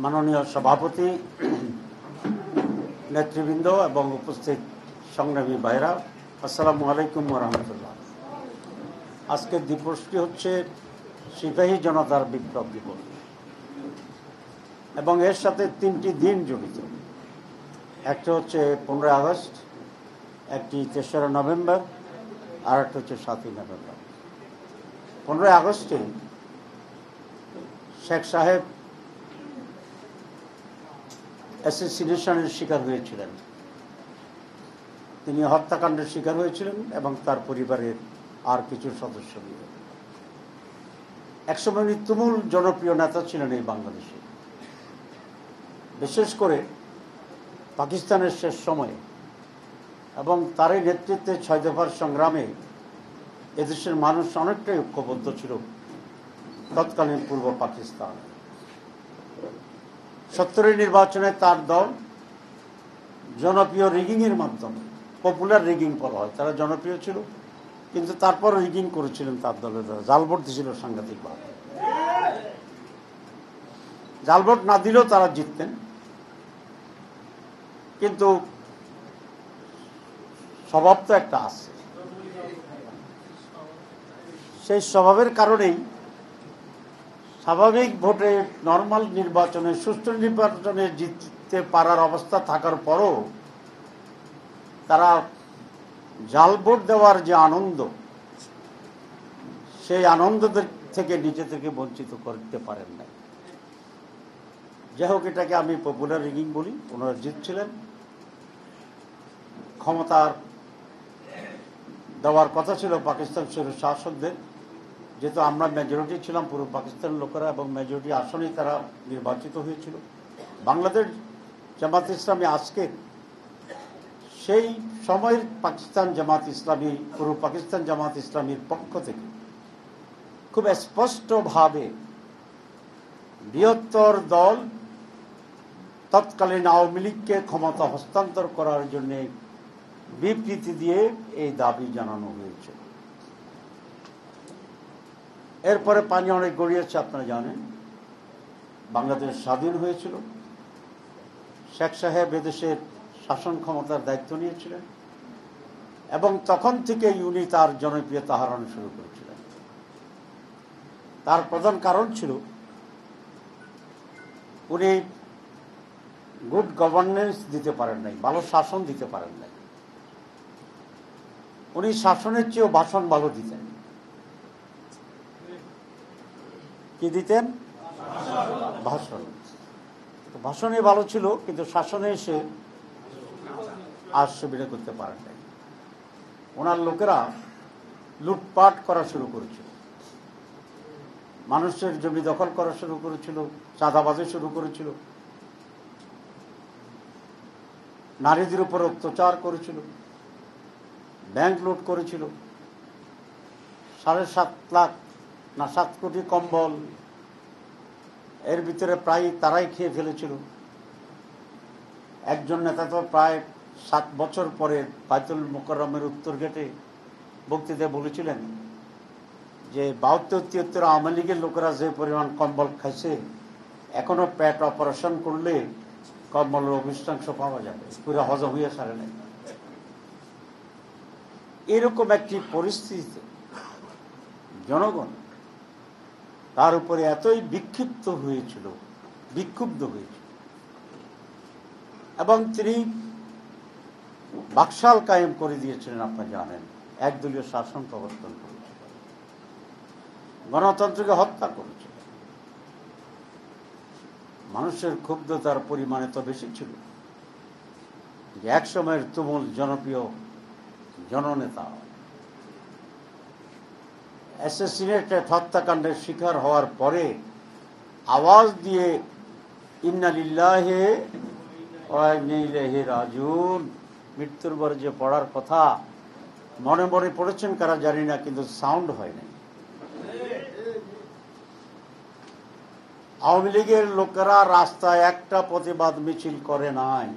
মাননীয় সভাপতি, নেতৃবৃন্দ এবং উপস্থিত সংগ্রামী ভাইরা, আসসালামু আলাইকুম ওয়া রাহমাতুল্লাহ। আজকের দিবসটি হচ্ছে সিপাহী জনতার বিপ্লব দিবস এবং এর সাথে তিনটি দিন জড়িত। একটা হচ্ছে 15 আগস্ট, একটি 3রা নভেম্বর, আর একটা হচ্ছে 7ই নভেম্বর। 15 আগস্টে শেখ সাহেব অ্যাসিসিনেশনের শিকার হয়েছিলেন। তিনি হত্যাকাণ্ডের শিকার হয়েছিলেন এবং তার পরিবারের আর কিছু সদস্য মিলে। একসময় উনি তুমুল জনপ্রিয় নেতা ছিলেন এই বাংলাদেশে, বিশেষ করে পাকিস্তানের শেষ সময়ে, এবং তারই নেতৃত্বে 6 দফার সংগ্রামে এদেশের মানুষ অনেকটাই ঐক্যবদ্ধ ছিল তৎকালীন পূর্ব পাকিস্তান। 70-এর নির্বাচনে তার দল জনপ্রিয় রিগিংয়ের মাধ্যমে, পপুলার রিগিং বলা হয়, তারা জনপ্রিয় ছিল, কিন্তু তারপর রিগিং করেছিলেন তার দলের দ্বারা, জাল ভোট দিয়েছিল সাংঘাতিকভাবে। জাল ভোট না দিলেও তারা জিততেন, কিন্তু স্বভাব তো একটা আছে। সেই স্বভাবের কারণেই স্বাভাবিক ভোটে, নর্মাল নির্বাচনে, সুষ্ঠু নির্বাচনে জিততে পারার অবস্থা থাকার পরও তারা জাল ভোট দেওয়ার যে আনন্দ, সেই আনন্দ থেকে নিজে থেকে বঞ্চিত করতে পারেন না। যাই হোক, এটাকে আমি পপুলার রিগিং বলি। ওনারা জিতছিলেন, ক্ষমতার দেওয়ার কথা ছিল পাকিস্তান শাসকদের, যেহেতু আমরা মেজরিটি ছিলাম পুরো পাকিস্তানের লোকেরা, এবং মেজরিটি আসনেই তারা নির্বাচিত হয়েছিল। বাংলাদেশ জামাত ইসলামী আজকে সেই সময়ের পাকিস্তান জামাত ইসলামী, পুরো পাকিস্তান জামাত ইসলামীর পক্ষ থেকে খুব স্পষ্টভাবে বৃহত্তর দল তৎকালীন আওয়ামী লীগকে ক্ষমতা হস্তান্তর করার জন্য বিবৃতি দিয়ে এই দাবি জানানো হয়েছে। এরপরে পানি অনেক গড়িয়েছে, আপনারা জানেন। বাংলাদেশ স্বাধীন হয়েছিল, শেখ সাহেব এদেশের শাসন ক্ষমতার দায়িত্ব নিয়েছিলেন, এবং তখন থেকেই উনি তার জনপ্রিয়তা হারানো শুরু করেছিলেন। তার প্রধান কারণ ছিল উনি গুড গভর্নেন্স দিতে পারেন নাই, ভালো শাসন দিতে পারেন নাই। উনি শাসনের চেয়েও ভাষণ ভালো দিতেন। কি দিতেন? ভাষণ। ভাষণে ভালো ছিল, কিন্তু শাসনে এসে আর সুবিধা করতে পারেন নাই। ওনার লোকেরা লুটপাট করা শুরু করেছিল, মানুষের জমি দখল করা শুরু করেছিল, চাঁদাবাজি শুরু করেছিল, নারীদের উপর অত্যাচার করেছিল, ব্যাংক লুট করেছিল, 7.5 লাখ না 7 কোটি কম্বল এর ভিতরে প্রায় তারাই খেয়ে ফেলেছিল। একজন নেতা তো প্রায় 7 বছর পরে বাইতুল মোকাররমের উত্তর গেটে বক্তৃতায় বলেছিলেন যে 72-73 আওয়ামী লীগের লোকেরা যে পরিমাণ কম্বল খাইছে, এখনো পেট অপারেশন করলে কম্বলের অবিষ্টাংশ পাওয়া যাবে, পুরো হজম হয়ে সারে নাই। এরকম একটি পরিস্থিতিতে জনগণ তার উপরে এতই বিক্ষুব্ধ হয়েছিল, এবং তিনি বাকশাল কায়েম করে দিয়েছিলেন। আপনারা জানেন, একদলীয় শাসন প্রবর্তন করেছিল, গণতন্ত্রকে হত্যা করেছিল। মানুষের ক্ষুব্ধতার পরিমাণ এত বেশি ছিল যে এক সময়ের তুমুল জনপ্রিয় জননেতা অ্যাসাসিনেটেড, হত্যাকাণ্ডের শিকার হওয়ার পরে আওয়াজ দিয়ে ইন্না লিল্লাহি ওয়া ইন্না ইলাইহি রাজিউন, মৃত্যুর পরে যে পড়ার কথা, মনে মনে পড়েছেন কারা জানি না, কিন্তু সাউন্ড হয় নাই। আওয়ামী লীগের লোকেরা রাস্তায় একটা প্রতিবাদ মিছিল করে নাই।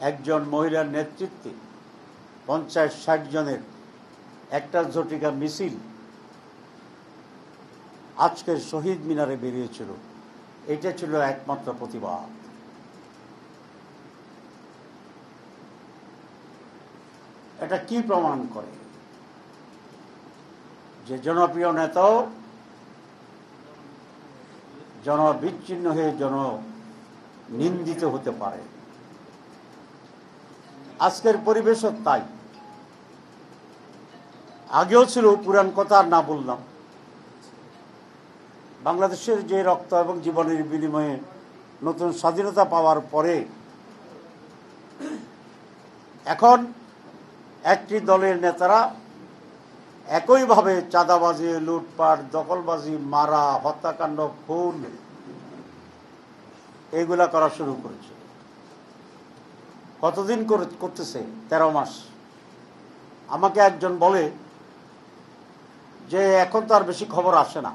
একজন মহিলার নেতৃত্বে 50-60 জনের একটা ঝটিকা মিছিল আজকের শহীদ মিনারে বেরিয়েছিল, এটা ছিল একমাত্র প্রতিবাদ। এটা কি প্রমাণ করে? যে জনপ্রিয় নেতাও জনবিচ্ছিন্ন হয়ে নিন্দিত হতে পারে। আজকের পরিবেশও তাই। আগেও ছিল, পুরান কথা আর না বললাম। বাংলাদেশের যে রক্ত এবং জীবনের বিনিময়ে নতুন স্বাধীনতা পাওয়ার পরে এখন একটি দলের নেতারা একইভাবে চাঁদাবাজি, লুটপাট, দখলবাজি, মারা, হত্যাকাণ্ড, খুন এইগুলা করা শুরু করেছে। কতদিন করতেছে? 13 মাস। আমাকে একজন বলে যে এখন তো আর বেশি খবর আসে না।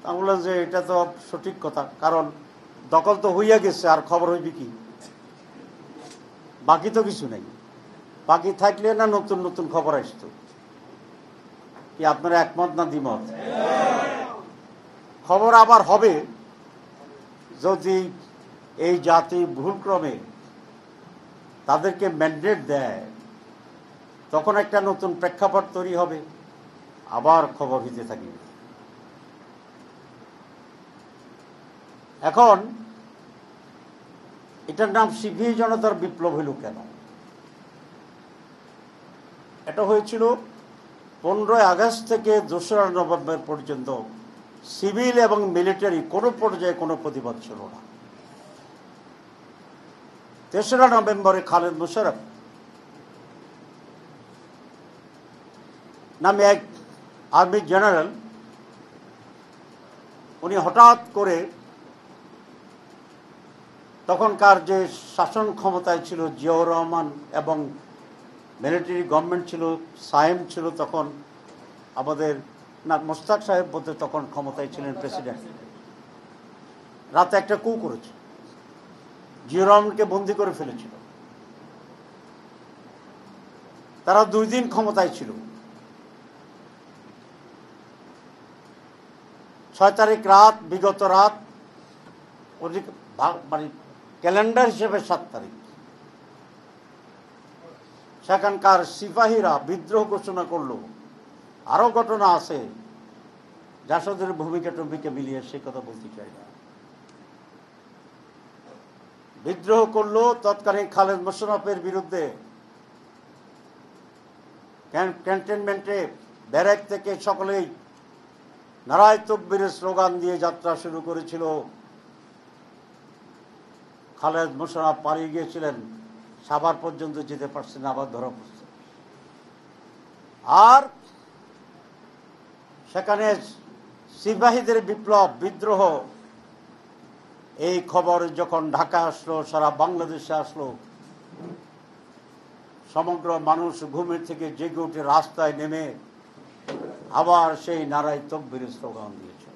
আমি বললাম যে এটা তো সঠিক কথা, কারণ দখল তো হইয়া গেছে, আর খবর হইবে কি? বাকি তো কিছু নেই। বাকি থাকলে না নতুন নতুন খবর আসতো। কি আপনারা একমত না দ্বিমত? খবর আবার হবে যদি এই জাতি ভুলক্রমে তাদেরকে ম্যান্ডেট দেয়, তখন একটা নতুন প্রেক্ষাপট তৈরি হবে, আবার খবর হইতে থাকবে। এখন এটার নাম সিপাহী জনতার বিপ্লব হইল কেন? এটা হয়েছিল 15 আগস্ট থেকে 2রা নভেম্বর পর্যন্ত সিভিল এবং মিলিটারি কোনো পর্যায়ে কোনো প্রতিবাদ ছিল না। 3রা নভেম্বরে খালেদ মোশাররফ নামে এক আর্মি জেনারেল, উনি হঠাৎ করে তখনকার যে শাসন ক্ষমতায় ছিল জিয়াউর রহমান এবং মিলিটারি গভর্নমেন্ট ছিল, সায়েম ছিল তখন, আমাদের না মোশতাক সাহেব বলতে তখন ক্ষমতায় ছিলেন প্রেসিডেন্ট, রাতে একটা কু করেছে, জিয়াউর রহমানকে বন্দি করে ফেলেছিল। তারা 2 দিন ক্ষমতায় ছিল। 6 তারিখ রাত, বিগত রাত, মানে ক্যালেন্ডার হিসেবে 7 তারিখ, সেখানকার সিপাহীরা বিদ্রোহ ঘোষণা করলো। আরো ঘটনা আছে, জাসদের ভূমিকা টমিকে মিলিয়ে সে কথা বলতে চাই না। বিদ্রোহ করলো তৎকালীন খালেদ মোশাররফের বিরুদ্ধে। ক্যান্টনমেন্টে ব্যারাক থেকে সকলেই নারায়ে তাকবীরের স্লোগান দিয়ে যাত্রা শুরু করেছিল। খালেদ মোশাররফ পালিয়ে গিয়েছিলেন, সাভার পর্যন্ত যেতে পারছেন, আবার ধরা পড়ছে। আর সেখানে সিপাহীদের বিপ্লব, বিদ্রোহ, এই খবর যখন ঢাকা আসলো, সারা বাংলাদেশে আসলো, সমগ্র মানুষ ঘুমের থেকে জেগে উঠে রাস্তায় নেমে আবার সেই নারায়ে তাকবীরের স্লোগান দিয়েছে।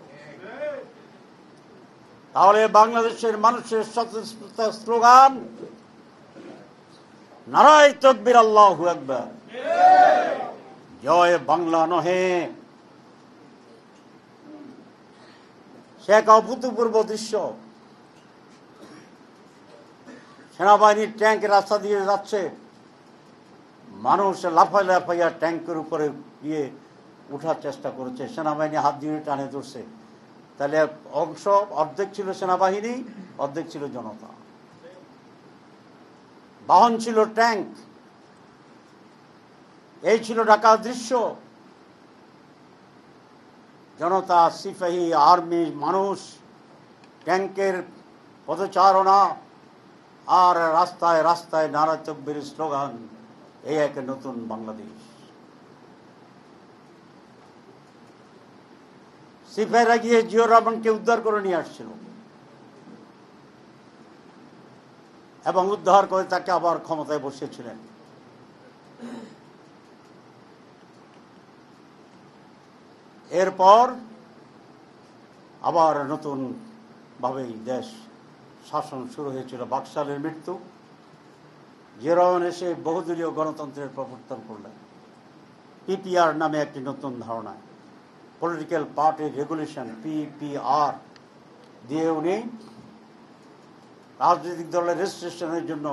তাহলে বাংলাদেশের মানুষের স্বতঃস্ফূর্ত স্লোগান নারায়ে তাকবীর, আল্লাহু আকবার, জয় বাংলা নহে। সে এক অভূতপূর্ব দৃশ্য। সেনাবাহিনীর ট্যাঙ্ক রাস্তা দিয়ে যাচ্ছে, মানুষ লাফাইয়া লাফাইয়া ট্যাঙ্কের উপরে গিয়ে উঠার চেষ্টা করেছে, সেনাবাহিনী হাত দিয়ে টানে ধরছে। তাহলে অর্ধেক ছিল সেনাবাহিনী, অর্ধেক ছিল জনতা। বাহন ছিল ট্যাঙ্ক। এই ছিল ঢাকার দৃশ্য। জনতা, সিপাহী, আর্মি, মানুষ, ট্যাঙ্কের পদচারণা, আর রাস্তায় রাস্তায় নারায়ে তাকবীরের স্লোগান। এই এক নতুন বাংলাদেশ। সিপাহীরা গিয়ে জিয়াউর রহমানকে উদ্ধার করে নিয়ে আসছিল এবং উদ্ধার করে তাকে আবার ক্ষমতায় বসিয়েছিলেন। এরপর আবার নতুন ভাবেই দেশ শাসন শুরু হয়েছিল। বাকশালের মৃত্যু, জিয়াউর রহমান এসে বহুদলীয় গণতন্ত্রের প্রবর্তন করলেন। পিপিআর নামে একটি নতুন ধারণা, পলিটিক্যাল পার্টি রেগুলেশন, পিপিআর, দিয়ে উনি রাজনৈতিক দলের রেজিস্ট্রেশনের জন্য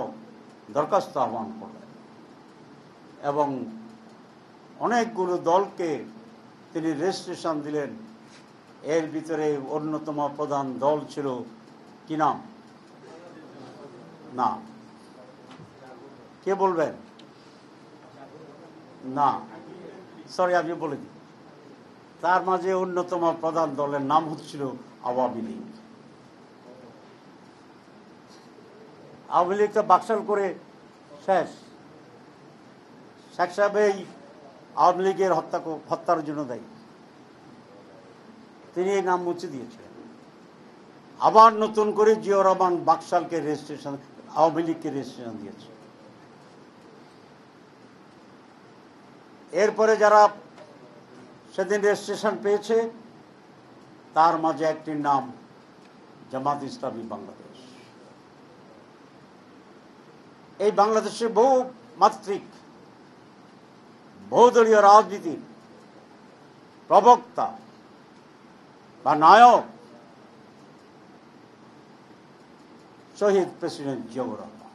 দরখাস্ত আহ্বান করলেন এবং অনেকগুলো দলকে তিনি রেজিস্ট্রেশন দিলেন। এর ভিতরে অন্যতম প্রধান দল ছিল কি নাম? না, কে বলবেন? না, সরি, আমি বলে দিই। তার মাঝে অন্যতম প্রধান দলের নাম হচ্ছিল আওয়ামী লীগ। আওয়ামী লীগকে বাকশাল করে শেষ। শেখ সাহেব এই আওয়ামী লীগের হত্যার জন্য দায়ী। তিনি এই নাম মুছে দিয়েছিলেন। আবার নতুন করে জিয়াউর রহমান বাকশালকে রেজিস্ট্রেশন, আওয়ামী লীগকে রেজিস্ট্রেশন দিয়েছে। এরপরে যারা সেদিন রেজিস্ট্রেশন পেয়েছে তার মাঝে একটির নাম জামাত ইসলামী বাংলাদেশ। এই বাংলাদেশে বহু মাত্রিক বহুদলীয় রাজনীতির প্রবক্তা বা নায়ক শহীদ প্রেসিডেন্ট জিয়াউর রহমান।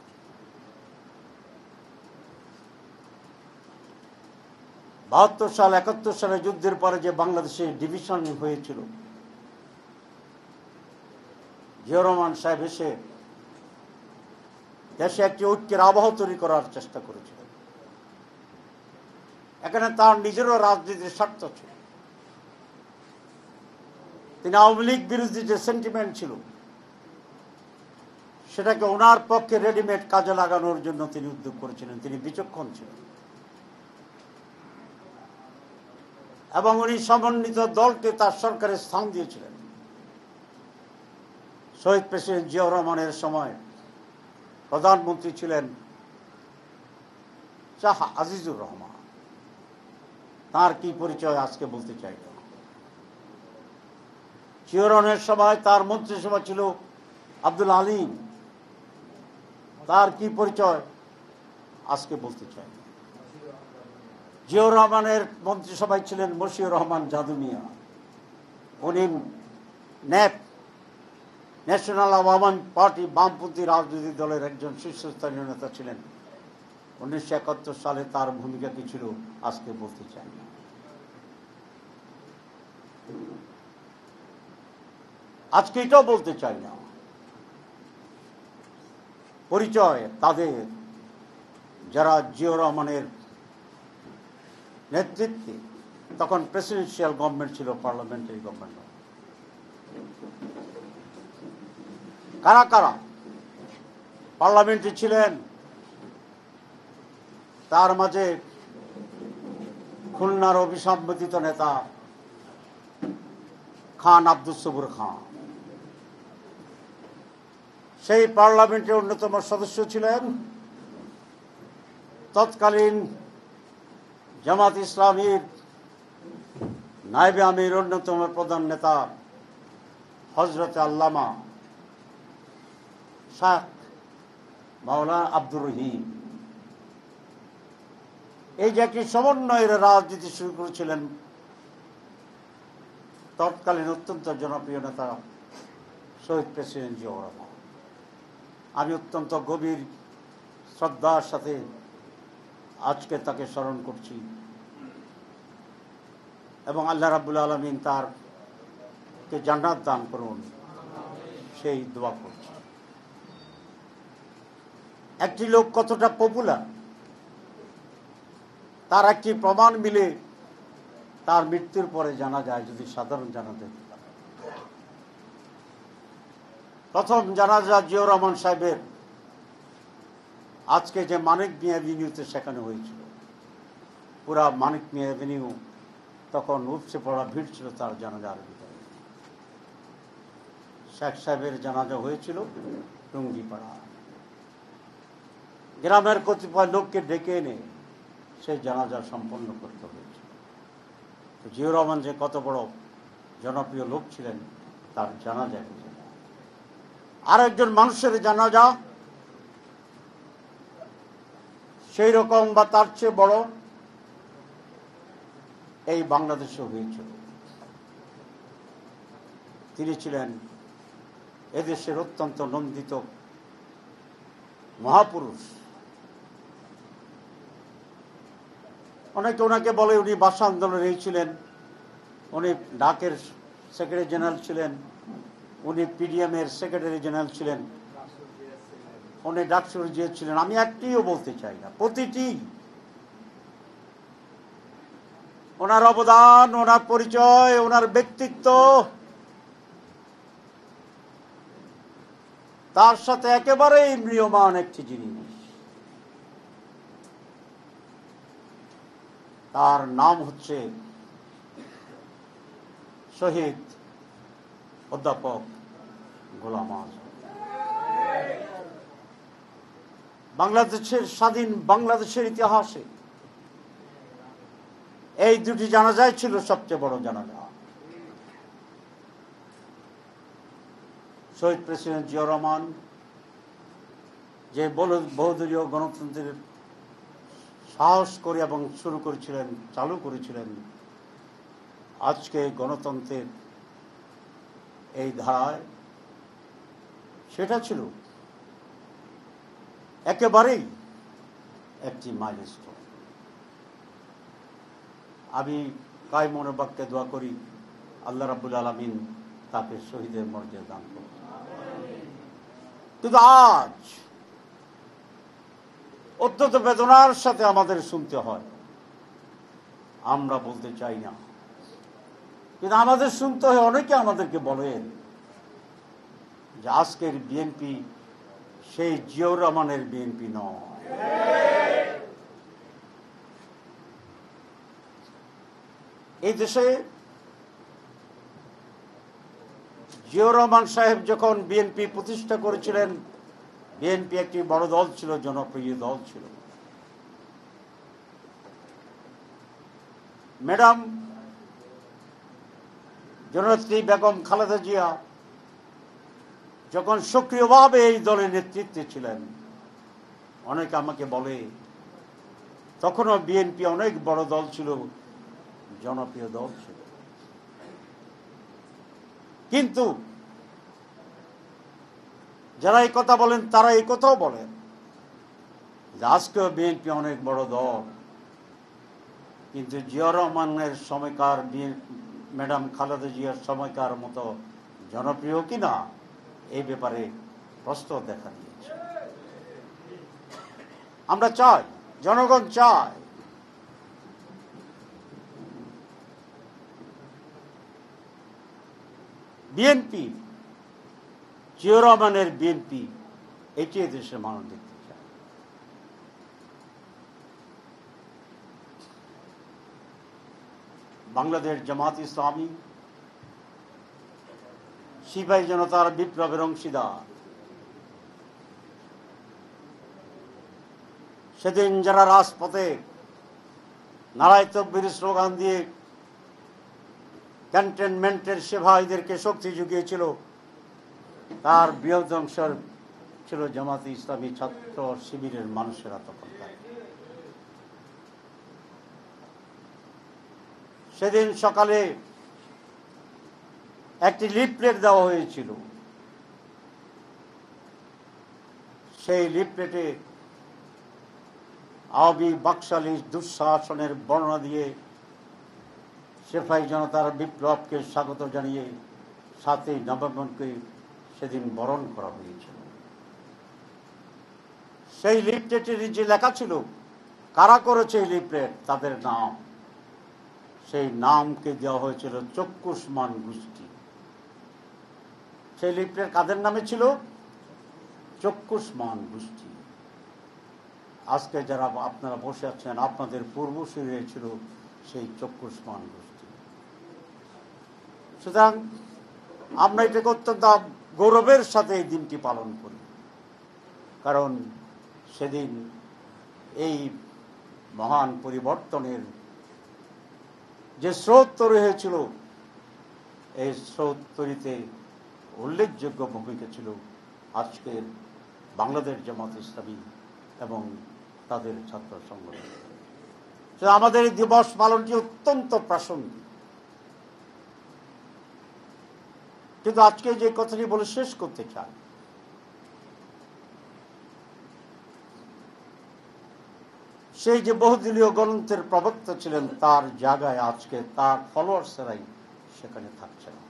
72 সাল 71 সালে যুদ্ধের পরে যে বাংলাদেশে ডিভিশন হয়েছিল, জিয়াউর রহমান সাহেব এসে দেশে একটি ঐক্যের আবহ তৈরি করার চেষ্টা করেছিলেন। এখানে তার নিজেরও রাজনীতির স্বার্থ ছিল। তিনি আওয়ামী লীগ বিরোধী যে সেন্টিমেন্ট ছিল সেটাকে ওনার পক্ষে রেডিমেড কাজে লাগানোর জন্য তিনি উদ্যোগ করেছিলেন। তিনি বিচক্ষণ ছিলেন এবং উনি সমন্বিত দলকে তার সরকারের স্থান দিয়েছিলেন। শহীদ প্রেসিডেন্ট জিয়াউর রহমানের সময় প্রধানমন্ত্রী ছিলেন শাহ আজিজুর রহমান। তার কি পরিচয় আজকে বলতে চাই না। জিয়াউর রহমানের সময় তার মন্ত্রিসভা ছিল আব্দুল আলীম। তার কি পরিচয় আজকে বলতে চাই না। জিয়াউর রহমানের মন্ত্রিসভায় ছিলেন মশিউর রহমান জাদু মিয়া। উনি ন্যাপ, ন্যাশনাল আওয়ামী পার্টি, বামপন্থী রাজনৈতিক দলের একজন শীর্ষস্থানীয় নেতা ছিলেন। 1971 সালে তার ভূমিকা কি ছিল আজকে বলতে চাই না। আজকে এটাও বলতে চাই না। পরিচয় তাদের যারা জিয়াউর রহমানের নেতৃত্বে, তখন প্রেসিডেন্সিয়াল গভর্নমেন্ট ছিল, পার্লামেন্টারি গভর্নমেন্ট। কারা কারা পার্লামেন্টে ছিলেন তার মাঝে খুলনার অবিসম্বাদিত নেতা খান আব্দুস সবুর খান। সেই পার্লামেন্টের অন্যতম সদস্য ছিলেন তৎকালীন জামাত ইসলামীর নায়েবে আমির, অন্যতম প্রধান নেতা হযরত আল্লামা শাহ মাওলানা আব্দুর রহিম। এই যে একটি সমন্বয়ের রাজনীতি শুরু করেছিলেন তৎকালীন অত্যন্ত জনপ্রিয় নেতা শহীদ প্রেসিডেন্ট জিয়াউর রহমান। আমি অত্যন্ত গভীর শ্রদ্ধার সাথে আজকে তাকে স্মরণ করছি এবং আল্লাহ রাব্বুল আলামিন তারকে জান্নাত দান করুন সেই দোয়া করছি। একটি লোক কতটা পপুলার তার একটি প্রমাণ মিলে তার মৃত্যুর পরে জানা যায়, যদি সাধারণ জানাজা দিতে পারে। প্রথম জানাজা জিয়াউর রহমান সাহেবের আজকে যে মানিক মিয়া এভিনিউতে সেখানে হয়েছিল। পুরা মানিক মিয়া এভিনিউ তখন উপচে পড়া ভিড় ছিল তার জানাজার ভিতরে। শেখ সাহেবের জানাজা হয়েছিল টুঙ্গিপাড়া। গ্রামের কতিপয় লোককে ডেকে এনে সেই জানাজা সম্পন্ন করতে হয়েছিল। জিয়াউর রহমান যে কত বড় জনপ্রিয় লোক ছিলেন তার জানাজা। আর একজন মানুষের জানাজা সেই রকম বা তার চেয়ে বড় এই বাংলাদেশে হয়েছিল। তিনি ছিলেন এদেশের অত্যন্ত নন্দিত মহাপুরুষ। অনেকে ওনাকে বলে উনি ভাষা আন্দোলনের ছিলেন, উনি ডাকের সেক্রেটারি জেনারেল ছিলেন, উনি পিডিএম এর সেক্রেটারি জেনারেল ছিলেন, উনি ডাকসুর জিএ ছিলেন। আমি একটিও বলতে চাই না, প্রতিটি ওনার অবদান, ওনার পরিচয়, ওনার ব্যক্তিত্ব, তার সাথে একেবারেই ম্রিয়মান একটি জিনিস। তার নাম হচ্ছে শহীদ অধ্যাপক গোলাম আযম। বাংলাদেশের স্বাধীন বাংলাদেশের ইতিহাসে এই দুটি জানাজাই ছিল সবচেয়ে বড় জানাজা। শহীদ প্রেসিডেন্ট জিয়াউর রহমান যে বহুদলীয় গণতন্ত্রের সাহস করে এবং শুরু করেছিলেন, চালু করেছিলেন, আজকে গণতন্ত্রের এই ধারায়, সেটা ছিল একেবারেই একটি মাইলস্টোন। আমি কায়মনে বাক্যে দোয়া করি আল্লাহ রাব্বুল আলামিন তাকে শহীদের মর্যাদা দান করুন। কিন্তু আজ অত্যন্ত বেদনার সাথে আমাদের শুনতে হয়, আমরা বলতে চাই না, কিন্তু আমাদের শুনতে হয়। অনেকে আমাদেরকে বলেন যে আজকের বিএনপি সেই জিয়াউর রহমানের বিএনপি নয়। এই দেশে জিয়াউর রহমান সাহেব যখন বিএনপি প্রতিষ্ঠা করেছিলেন, বিএনপি একটি বড় দল ছিল, জনপ্রিয় দল ছিল। ম্যাডাম জননেত্রী বেগম খালেদা জিয়া যখন সক্রিয়ভাবে এই দলের নেতৃত্বে ছিলেন, অনেকে আমাকে বলে তখনও বিএনপি অনেক বড় দল ছিল, জনপ্রিয় দল ছিল। কিন্তু যারা এই কথা বলেন তারা এই কথাও বলেন যে আজকেও বিএনপি অনেক বড় দল, কিন্তু জিয়াউর রহমানের সময়কার ম্যাডাম খালেদা জিয়ার সময়কার মতো জনপ্রিয় কিনা এই ব্যাপারে প্রশ্ন দেখা দিয়েছে। আমরা চাই, জনগণ চায় বিএনপি, জিয়াউর রহমানের বিএনপি, এটি দেশের মানুষ দেখতে চায়। বাংলাদেশ জামাত ইসলামী সিপাহী জনতার বিপ্লবের অংশীদার। সেদিন যারা রাজপথে নারায়ে তাকবীর স্লোগান দিয়ে ক্যান্টনমেন্টের সিপাহীদেরকে শক্তি জুগিয়েছিল, তার বৃহৎ অংশ ছিল জামাতে ইসলামী ছাত্র শিবিরের মানুষেরা। তখনকার সেদিন সকালে একটি লিফলেট দেওয়া হয়েছিল। সেই লিফলেটে আওয়ামী বাকশালী দুঃশাসনের বর্ণনা দিয়ে সিপাহী জনতার বিপ্লবকে স্বাগত জানিয়ে 7ই নভেম্বরকে সেদিন বরণ করা হয়েছিল। সেই লিফলেটের যে লেখা ছিল কারা করেছে এই লিফলেট, তাদের নাম, সেই নামকে দেওয়া হয়েছিল চক্ষুষ্মান গোষ্ঠী। সেই লিফলেট কাদের নামে ছিল? চক্ষুষ্মান গোষ্ঠী। আজকে যারা আপনারা বসে আছেন, আপনাদের পূর্বসূরি ছিল সেই চক্ষুষ্মান গোষ্ঠী। সুতরাং আমরা এটাকে অত্যন্ত গৌরবের সাথে এই দিনটি পালন করি, কারণ সেদিন এই মহান পরিবর্তনের যে স্রোত তৈরি হয়েছিল, এই স্রোত তৈরিতে উল্লেখযোগ্য ভূমিকা ছিল আজকের বাংলাদেশ জামাত ইসলামী এবং তাদের ছাত্র সংগঠন। আমাদের এই দিবস পালনটি অত্যন্ত প্রাসঙ্গিক। কিন্তু আজকে যে কথাটি বলে শেষ করতে চাই, সেই যে বহুদলীয় গণতন্ত্রের প্রবক্তা ছিলেন, তার জায়গায় আজকে তার ফলোয়ার্সরাই সেখানে থাকছে না।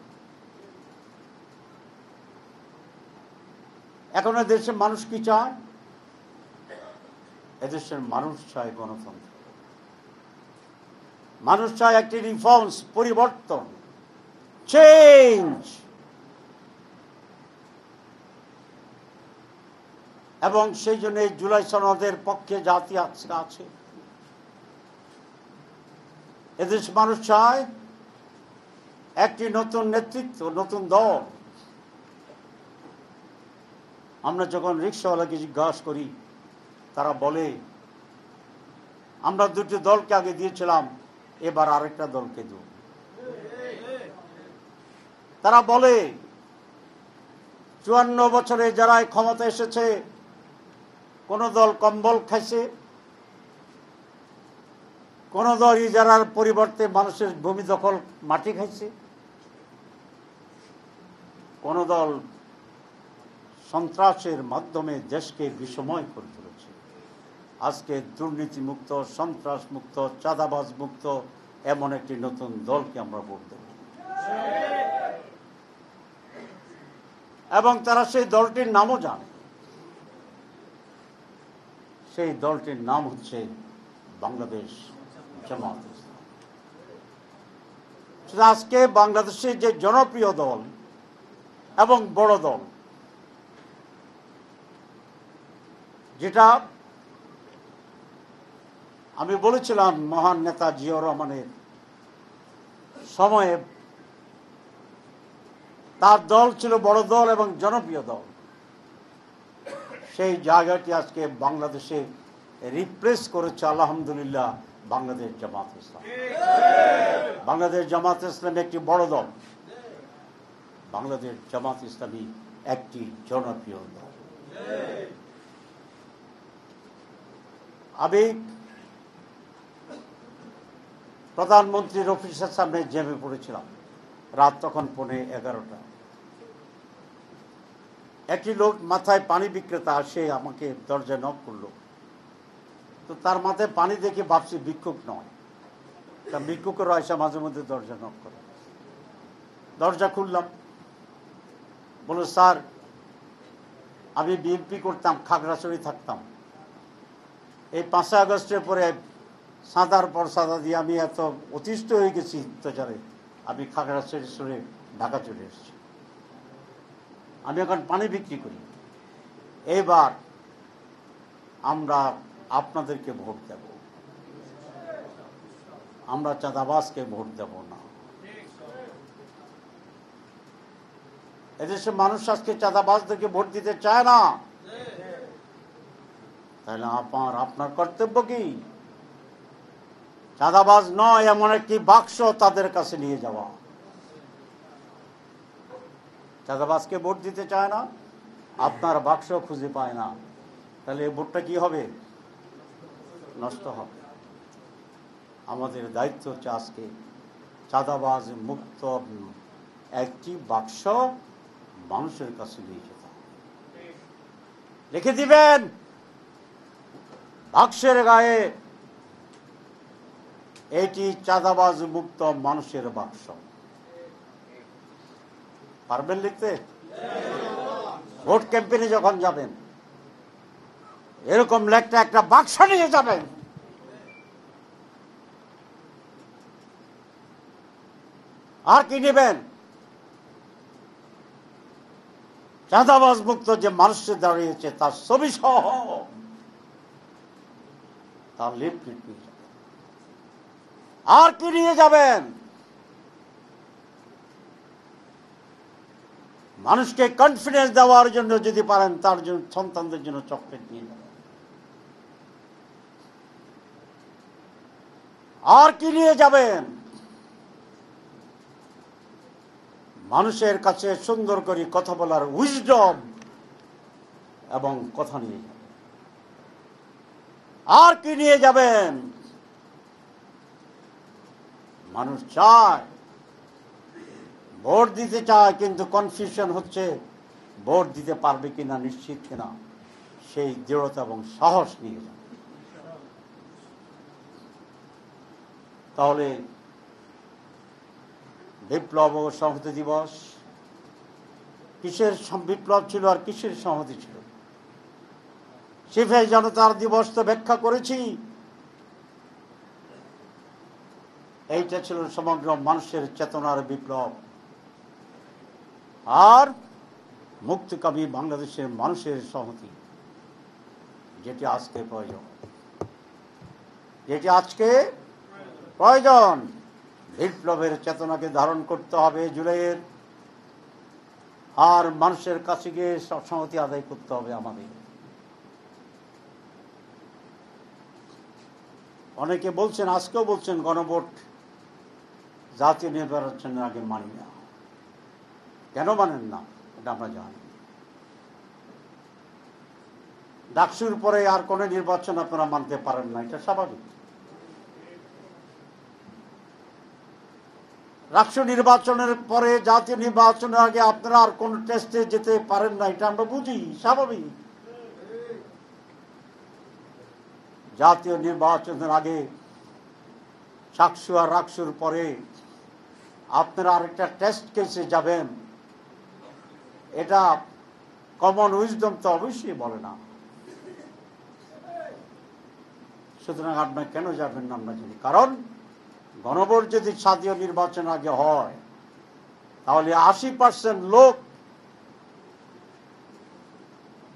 এখন দেশের মানুষ কি চায়? এদেশের মানুষ চায় গণতন্ত্র, মানুষ চায় একটি রিফর্মস, পরিবর্তন, চেঞ্জ। এবং সেই জন্য এই জুলাই সনদের পক্ষে জাতি আছে। এদেশ মানুষ চায় একটি নতুন নেতৃত্ব, নতুন দল। আমরা যখন রিক্সাওয়ালাকে জিজ্ঞাসা করি, তারা বলে আমরা দুটি দলকে আগে দিয়েছিলাম, এবার আরেকটা দলকে দেব। তারা বলে 54 বছরে যারা ক্ষমতা এসেছে, কোন দল কম্বল খাইছে, কোন দল ইজারার পরিবর্তে মানুষের ভূমি দখল, মাটি খাইছে, কোন দল সন্ত্রাসের মাধ্যমে দেশকে বিষময় করে তুলেছে। আজকে দুর্নীতি মুক্ত, সন্ত্রাস মুক্ত, চাঁদাবাজ মুক্ত এমন একটি নতুন দলকে আমরা ভোট দেব। এবং তারা সেই দলটির নামও জানে। সেই দলটির নাম হচ্ছে বাংলাদেশ জামাত ইসলাম। আজকে বাংলাদেশের যে জনপ্রিয় দল এবং বড় দল, যেটা আমি বলেছিলাম মহান নেতা জিয়াউর রহমানের সময়ে তার দল ছিল বড় দল এবং জনপ্রিয় দল, সেই জায়গাটি আজকে বাংলাদেশে রিপ্লেস করেছে আলহামদুলিল্লাহ বাংলাদেশ জামাত ইসলাম। বাংলাদেশ জামাত ইসলাম একটি বড় দল, বাংলাদেশ জামাত ইসলামী একটি জনপ্রিয় দল। আমি প্রধানমন্ত্রীর অফিসের সামনে জেমে পড়েছিলাম, রাত তখন 11:15। একটি লোক মাথায় পানি বিক্রেতা আসে, আমাকে দরজায় নক করলো। তো তার মাথায় পানি দেখে ভাবছি ভিক্ষুক নয়, তা ভিক্ষুকেরও আসা মাঝে মধ্যে দরজা নক করে। দরজা খুললাম, বলে স্যার আমি বিএনপি করতাম, খাগড়াছড়ি থাকতাম। এই 5 আগস্টের পরে সাদার পর সাদা দিয়ে আমি এত অতিষ্ঠ হয়ে গেছি অত্যাচারে, আমি খাগড়াছড়ি সরে ঢাকা চলে এসেছি। আমি এখন পানি বিক্রি করি। এবার আমরা আপনাদেরকে ভোট দেব, আমরা চাঁদাবাজকে ভোট দেব না। এদেশের মানুষ আজকে চাঁদাবাজদেরকে ভোট দিতে চায় না। তাহলে আপনার কর্তব্য কি? চাঁদাবাজ নয় এমন একটি বাক্স তাদের কাছে নিয়ে যাওয়া। চাঁদাবাজকে ভোট দিতে চায় না, আপনার বাক্স খুঁজে পায় না, তাহলে এই ভোটটা কি হবে? নষ্ট হবে। আমাদের দায়িত্ব হচ্ছে আজকে চাঁদাবাজ মুক্ত একটি বাক্স মানুষের কাছে নিয়ে যেতে হবে। লিখে দিবেন বাক্সের গায়ে, এটি চাঁদাবাজ মুক্ত মানুষের বাক্স। পারবেন লিখতে? ভোট ক্যাম্পেইনে যখন যাবেন এরকম লেখটা একটা বাক্স নিয়ে যাবেন। আর কি নেবেন? চাঁদাবাজ মুক্ত যে মানুষের দাঁড়িয়েছে তার ছবি সহ তার লিফলেট নিয়ে যাবেন। আর কি নিয়ে যাবেন? মানুষকে কনফিডেন্স দেওয়ার জন্য যদি পারেন, তার জন্য সন্তানদের জন্য চকলেট নিয়ে যাবেন। আর কি নিয়ে যাবেন? মানুষের কাছে সুন্দর করে কথা বলার উইজডম এবং কথা নিয়ে যাবেন। আর কি নিয়ে যাবেন? মানুষ চায় ভোট দিতে চায়, কিন্তু কনফিউশন হচ্ছে ভোট দিতে পারবে কিনা, নিশ্চিত কিনা। সেই দৃঢ়তা এবং সাহস নিয়ে যান। তাহলে বিপ্লব ও সংহতি দিবস কিসের বিপ্লব ছিল আর কিসের সংহতি ছিল? সিপাহী জনতার দিবস তো ব্যাখ্যা করেছি। এইটা ছিল সমগ্র মানুষের চেতনার বিপ্লব, আর মুক্তিকামী বাংলাদেশের মানুষের সংহতি, যেটি আজকে প্রয়োজন, বিপ্লবের চেতনাকে ধারণ করতে হবে জুলাইয়ের, আর মানুষের কাছে গিয়ে সংহতি আদায় করতে হবে আমাদের। অনেকে বলছেন, আজকেও বলছেন, গণভোট জাতীয় নির্বাচনের আগে মানি না। কেন মানেন না এটা আমরা জানি। ডাকসুর পরে আর কোনো নির্বাচন আপনারা মানতে পারেন না, এটা স্বাভাবিক। রাষ্ট্র নির্বাচনের পরে জাতীয় নির্বাচনের আগে আপনারা আর কোন টেস্টে যেতে পারেন না, এটা আমরা বুঝি, স্বাভাবিক। জাতীয় নির্বাচনের আগে সাকসু আর রাকসুর পরে আপনারা আরেকটা টেস্ট কেসে যাবেন, এটা কমন উইজডম তো অবশ্যই বলে না। সুতরাং আপনারা কেন যাবেন না আমরা জানি। কারণ গণভোট যদি জাতীয় নির্বাচন আগে হয়, তাহলে 80% লোক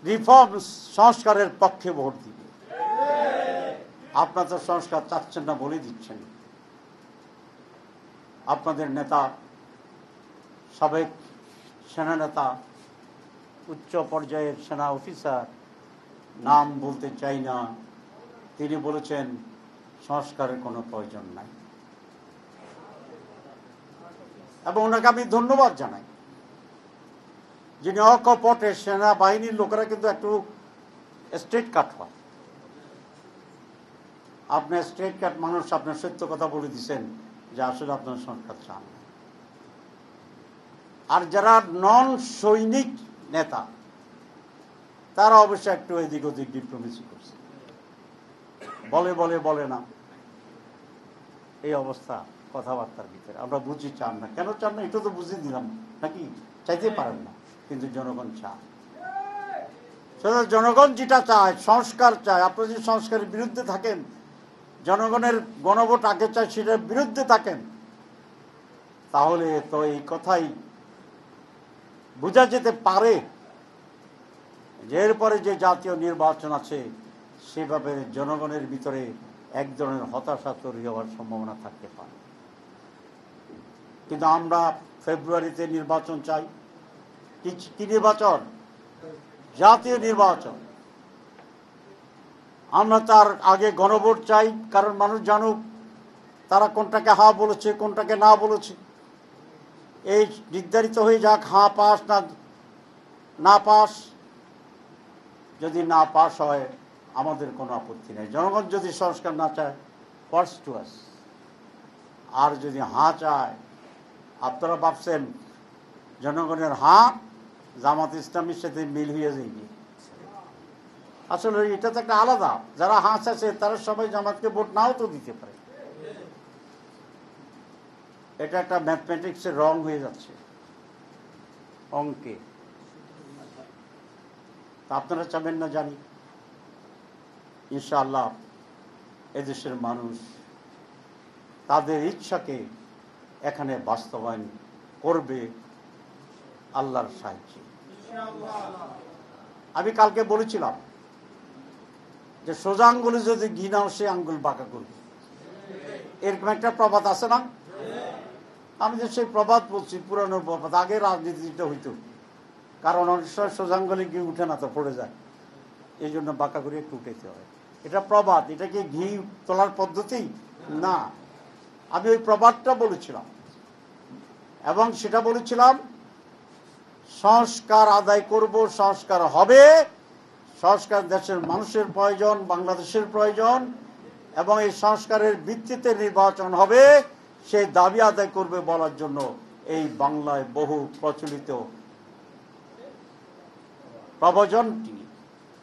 রিফর্ম সংস্কারের পক্ষে ভোট দিবে। আপনারা তো সংস্কার চাচ্ছেন না বলে দিচ্ছেন। আপনাদের নেতা, সাবেক সেনা নেতা, উচ্চ পর্যায়ের সেনা অফিসার, নাম বলতে চাই না, তিনি বলেছেন সংস্কারের কোনো প্রয়োজন নাই, এবং ওনাকে আমি ধন্যবাদ জানাই। যিনি অকপটে সেনাবাহিনীর লোকেরা কিন্তু একটু স্ট্রেট কাট হয়। আপনি স্ট্রেট কাট মানুষ, আপনার সত্য কথা বলে দিচ্ছেন যে আসলে আপনার সংস্কার চান। আর যারা নন সৈনিক নেতা, তারা অবশ্য একটু এদিক ওদিক ডিপ্লোমেসি করছে, বলে না, এই অবস্থা কথাবার্তার ভিতরে। আমরা বুঝি চান না, কেন চান না এটা তো বুঝিয়ে দিলাম, নাকি? চাইতে পারেন না, কিন্তু জনগণ চায়। জনগণ যেটা চায়, সংস্কার চায়। আপনারা যদি সংস্কারের বিরুদ্ধে থাকেন, জনগণের গণভোট আগে চায়, সেটার বিরুদ্ধে থাকেন, তাহলে তো এই কথাই বোঝা যেতে পারে যে এরপরে যে জাতীয় নির্বাচন আছে, সেভাবে জনগণের ভিতরে এক ধরনের হতাশা তৈরি হওয়ার সম্ভাবনা থাকতে পারে। কিন্তু আমরা ফেব্রুয়ারিতে নির্বাচন চাই। কি নির্বাচন? জাতীয় নির্বাচন। আমরা তার আগে গণভোট চাই, কারণ মানুষ জানুক তারা কোনটাকে হা বলেছে, কোনটাকে না বলেছে। এই নির্ধারিত হয়ে যাক, হ্যাঁ পাস না পাস। যদি না পাস হয় আমাদের কোনো আপত্তি নেই। জনগণ যদি সংস্কার না চায়, ফার্স্ট টু আস। আর যদি হ্যাঁ চায়, আপনারা ভাবছেন জনগণের হ্যাঁ জামাত ইসলামীর সাথে মিল হয়ে যায়নি। আসলে এটা তো একটা আলাদা। যারা হ্যাঁ চাইছে তারা সবাই জামাতকে ভোট নাও তো দিতে পারে। এটা একটা ম্যাথমেটিক্সের রং হয়ে যাচ্ছে, অঙ্কে। আপনারা চাবেন না জানি। ইনশাআল্লাহ এদেশের মানুষ তাদের ইচ্ছাকে এখানে বাস্তবায়ন করবে আল্লাহর সাহায্যে। আমি কালকে বলেছিলাম যে সোজা আঙ্গুলে যদি ঘি নাও, সে আঙ্গুল বাঁকা করবে। এরকম একটা প্রবাদ আছে না? আমি যে সেই প্রবাদ বলছি, পুরানো প্রবাদ। আগে রাজনীতিটা হইতো, কারণ অনেক সময় সোজা আঙ্গুলে ঘি উঠে না, তো পড়ে যায়, এই জন্য বাঁকা করে একটু উঠাইতে হয়। এটা প্রবাদ। এটা কি ঘি তোলার পদ্ধতি না। আমি ওই প্রবাদটা বলেছিলাম, এবং সেটা বলেছিলাম সংস্কার আদায় করব, সংস্কার হবে। সংস্কার দেশের মানুষের প্রয়োজন, বাংলাদেশের প্রয়োজন, এবং এই সংস্কারের ভিত্তিতে নির্বাচন হবে, সেই দাবি আদায় করবে বলার জন্য এই বাংলায় বহু প্রচলিত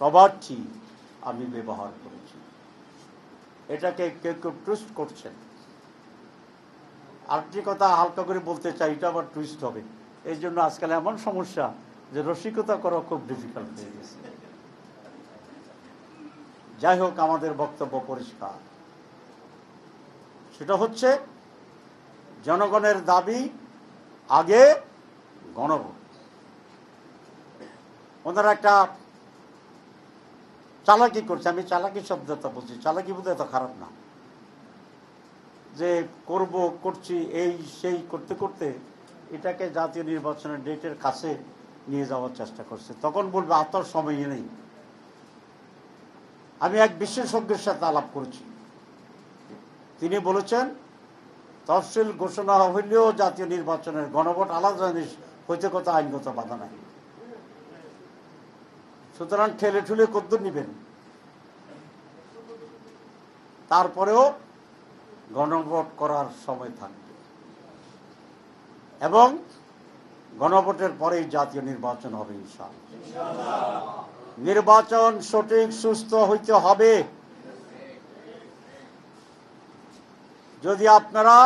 প্রবাদটি আমি ব্যবহার করেছি। এটাকে কেউ কেউ টুইস্ট করছেন। আরেকটি কথা হালকা করে বলতে চাই, এটা আবার টুইস্ট হবে। এই জন্য আজকাল এমন সমস্যা যে রসিকতা করা খুব ডিফিকাল্ট হয়ে গেছে। যাই হোক, আমাদের বক্তব্য পরিষ্কার, সেটা হচ্ছে জনগণের দাবি আগে, গণভোট। ওনারা একটা চালাকি করছে, আমি চালাকি শব্দটা বলছি, চালাকি বোধহয় এত খারাপ না, যে করছি এই সেই করতে করতে এটাকে জাতীয় নির্বাচনের ডেটের কাছে নিয়ে যাওয়ার চেষ্টা করছে। তখন বলবে আর সময় নেই। আমি এক বিশেষজ্ঞের সাথে আলাপ করেছি, তিনি বলেছেন তফসিল ঘোষণা হইলেও জাতীয় নির্বাচনের গণভোট আলাদা জিনিস হইতে কথা আইনগত বাধা নাই। সুতরাং ঠেলে ঠুলে কদ্দুর নিবেন, তারপরেও গণভোট করার সময় থাকবে এবং গণভোটের পরেই জাতীয় নির্বাচন হবে ইনশাআল্লাহ। নির্বাচন সঠিক সুস্থ হইতে হবে। যদি আপনারা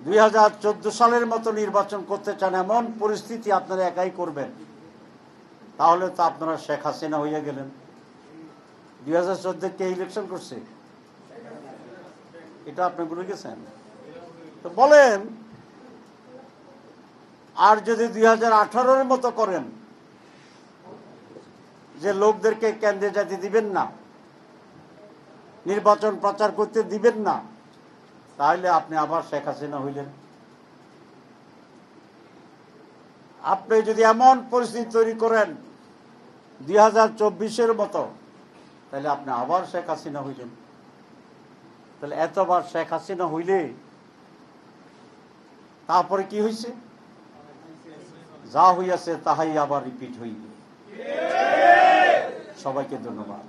2014 সালের মতো নির্বাচন করতে চান, এমন পরিস্থিতি আপনারা একাই করবেন, তাহলে তো আপনারা শেখ হাসিনা হইয়া গেলেন। 2014 কে ইলেকশন করছে, এটা আপনি ভুলে গেছেন? তো বলেন, আর যদি 2018-এর মতো করেন যে লোকদেরকে কেন্দ্রে যেতে দিবেন না, নির্বাচন প্রচার করতে দিবেন না, তাহলে আপনি আবার শেখ হাসিনা হইলেন। আপনি যদি এমন পরিস্থিতি তৈরি করেন 2024-এর মতো, তাহলে আপনি আবার শেখ হাসিনা হইলেন। তাহলে এতবার শেখ হাসিনা হইলে তারপরে কি হয়েছে? যা হইয়াছে তাহাই আবার রিপিট হইবে। সবাইকে ধন্যবাদ।